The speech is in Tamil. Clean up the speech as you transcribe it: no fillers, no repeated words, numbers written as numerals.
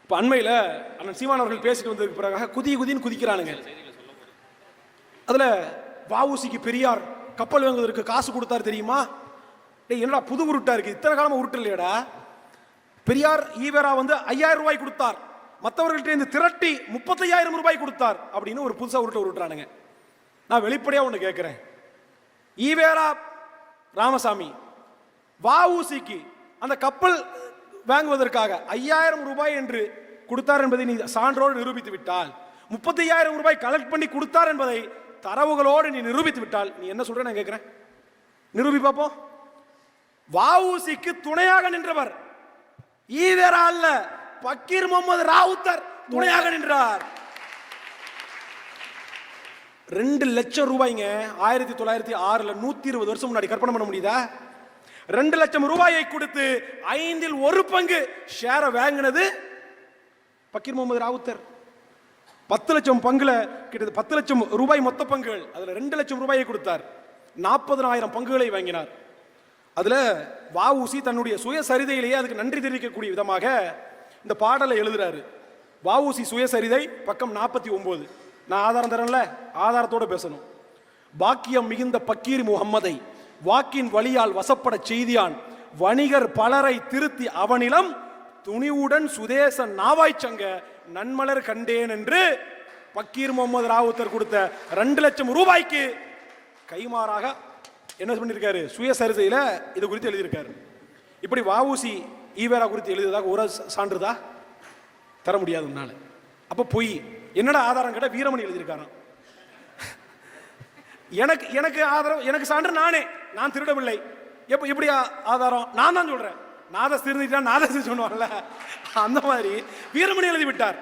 இப்போ அண்மையில் அண்ணன் சீமான் அவர்கள் பேசிட்டு வந்ததுக்கு பிறகு குதின்னு குதிக்கிறானுங்க. அதில் வஉசிக்கு பெரியார் கப்பல் வாங்குவதற்கு காசு கொடுத்தாரு தெரியுமா? டேய் என்னடா புது உருட்டா இருக்கு, இத்தனை காலமா உருட்டு இல்லையடா. பெரியார் ஈவேரா 5000 ரூபாய் கொடுத்தார், மற்றவர்கள்ட்ட இருந்து திரட்டி 35000 ரூபாய் கொடுத்தார் அப்படின்னு ஒரு புதுசா உருட்டுறானுங்க. நான் வெளிப்படையா ஒன்று கேட்கிறேன், ஈவேரா ராமசாமி வஉசிக்கு அந்த கப்பல் வாங்குவதற்காக 5000 ரூபாய் என்று கொடுத்தார் என்பதை நீ சான்றோடு நிரூபித்து விட்டால், 35000 ரூபாய் கலெக்ட் பண்ணி கொடுத்தார் என்பதை தரவுகளோடு நீ நிரூபித்து விட்டால், நீ என்ன சொல்ற நான் கேட்கிறேன், நிரூபி பார்ப்போம். வஉசிக்கு துணையாக நின்றவர் ஈவேரா அல்ல, பக்கீர் முகமது ராவுத்தர் துணையாக நின்றார். 2 லட்சம் ரூபாய்ங்க 1906 120 வருஷம் முன்னாடி கற்பனை பண்ண முடியுதா? 2 லட்சம் ரூபாயை கொடுத்து 5 1 பங்கு ஷேர வாங்கினது பக்கீர் முகமது ராவுத்தர். 10 லட்சம் பங்குல கிட்ட 10 லட்சம் ரூபாய் மொத்த பங்குகள், அதுல 2 லட்சம் ரூபாயை கொடுத்தார், 40000 பங்குகளை வாங்கினார். அதுல வஉசி தன்னுடைய சுயசரிதையிலேயே அதுக்கு நன்றி தெரிவிக்கக்கூடிய விதமாக இந்த பாடலை எழுதுறாரு. வஉசி சுயசரிதை பக்கம் 49. நான் ஆதாரம் தரேன்ல, ஆதாரத்தோட பேசணும். பாக்கியம் மிகுந்த பக்கீர் முகம்மதை வாக்கின் வழியால் வசப்பட செய்தியான், வணிகர் பலரை திருத்தி அவனிலம் துணிவுடன் சுதேச நாவாய்ச்சங்க நன்மலர் கண்டேன் என்று பக்கீர் முகமது ராவுத்தர் கொடுத்த 2 லட்சம் ரூபாய்க்கு கைமாறாக என்ன பண்ணியிருக்காரு, சுயசரிதையில இது குறித்து எழுதியிருக்காரு. இப்படி வஉசி ஈவேரா குறித்து எழுதியதாக ஒரு சான்றுதா தர முடியாதுனால. அப்ப பொய். என்னடா ஆதாரம் கேட்ட வீரமணி எழுதியிருக்காராம். எனக்கு ஆதாரம், எனக்கு சான்று நான் திருடவில்லை. எப்படி ஆதாரம்? நான் தான் சொல்றேன். நாத திருந்திட்டா நாத சொன்னார்ல, அந்த மாதிரி வீரமணி எழுதி விட்டார்.